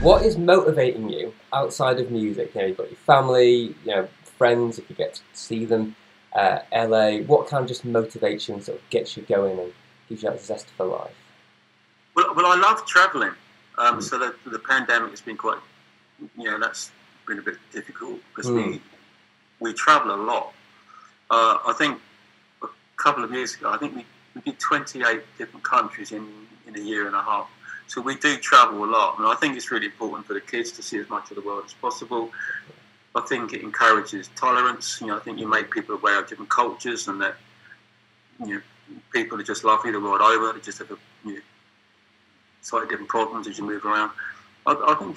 What is motivating you outside of music? You know, you've got your family, you know, friends, if you get to see them, LA. What kind of just motivates you and sort of gets you going and gives you that zest for life? Well, I love travelling. So the pandemic has been quite, that's been a bit difficult because we travel a lot. I think a couple of years ago, I think we did 28 different countries in a year and a half. So we do travel a lot, and I think it's really important for the kids to see as much of the world as possible. I think it encourages tolerance. I think you make people aware of different cultures, and that people are just lovely the world over. They just have slightly different problems as you move around. I think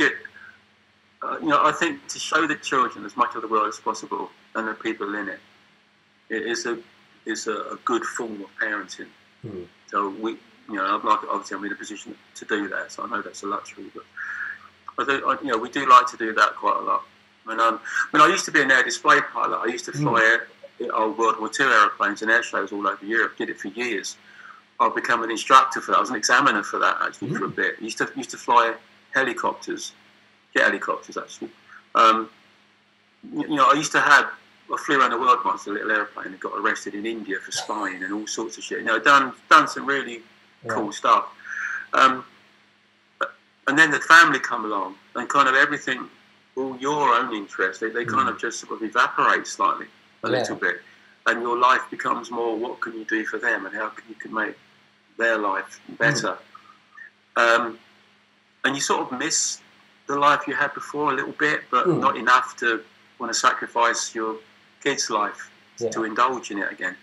I think to show the children as much of the world as possible and the people in it, it is a good form of parenting. So obviously I'm in a position to do that, so I know that's a luxury. But we do like to do that quite a lot. I used to be an air display pilot. I used to fly old World War II aeroplanes and air shows all over Europe. Did it for years. I've become an instructor for that. I was an examiner for that actually for a bit. I used to fly helicopters, jet helicopters actually. I flew around the world once, a little airplane, and got arrested in India for spying and all sorts of shit. Done some really cool stuff. And then the family come along, and kind of everything, all your own interests, they kind of just sort of evaporate slightly, a little bit, and your life becomes more, what can you do for them, and how you can make their life better. And you sort of miss the life you had before a little bit, but not enough to want to sacrifice your kids' life to indulge in it again.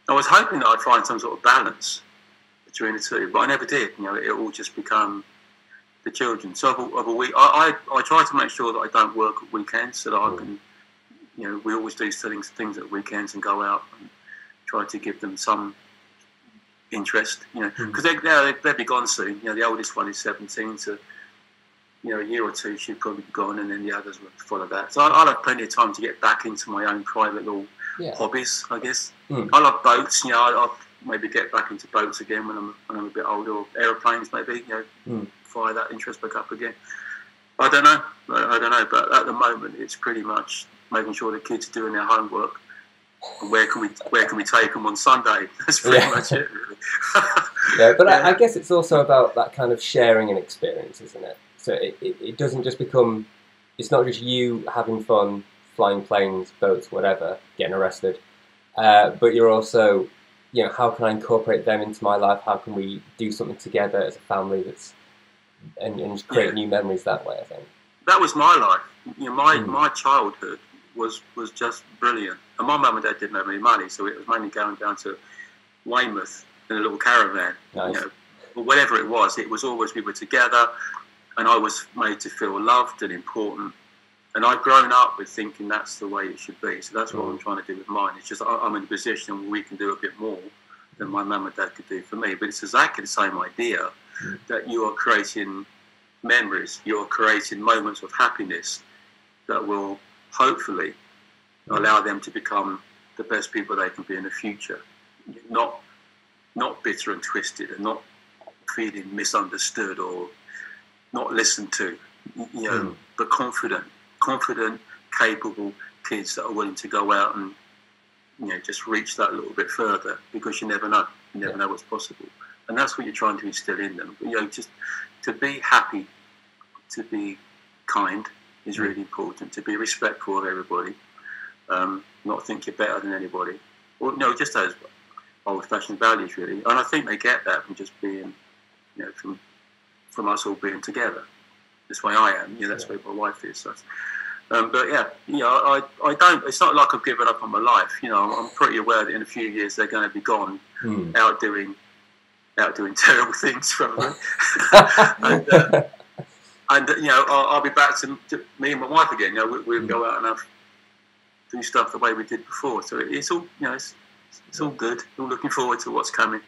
I was hoping that I'd find some sort of balance between the two, but I never did. It all just become the children. So of a week, I try to make sure that I don't work at weekends, so that I can, we always do things at weekends and go out and try to give them some interest, because they'll be gone soon. The oldest one is 17, so a year or two she'll probably be gone, and then the others will follow that. So I'll have plenty of time to get back into my own private little hobbies, I guess. I love boats. I'll maybe get back into boats again when I'm a bit older, or aeroplanes maybe. Fire that interest back up again. I don't know, but at the moment it's pretty much making sure the kids are doing their homework. And where can we take them on Sunday? That's pretty much it, really. But I guess it's also about that kind of sharing an experience, isn't it? So it doesn't just become, it's not just you having fun, flying planes, boats, whatever, getting arrested, but you're also, how can I incorporate them into my life? How can we do something together as a family and create new memories that way, I think. That was my life. My childhood was just brilliant. And my mum and dad didn't have any money, so it was mainly going down to Weymouth in a little caravan. Nice. But whatever it was always we were together, and I was made to feel loved and important. And I've grown up with thinking that's the way it should be. So that's what I'm trying to do with mine. It's just I'm in a position where we can do a bit more than my mum and dad could do for me. But it's exactly the same idea, that you are creating memories, you're creating moments of happiness that will hopefully allow them to become the best people they can be in the future. Not bitter and twisted, and not feeling misunderstood or not listened to, but confident, capable kids that are willing to go out and just reach that little bit further, because you never know what's possible. And that's what you're trying to instill in them. Just to be happy, to be kind is really important. To be respectful of everybody, not think you're better than anybody. Or just those old-fashioned values, really. And I think they get that from just being, from us all being together. That's the way I am. That's the way my wife is. So. But I don't. It's not like I've given up on my life. I'm pretty aware that in a few years they're going to be gone, out doing terrible things, probably. and I'll be back to me and my wife again. We'll go out and do stuff the way we did before. So it's all it's all good. We're looking forward to what's coming.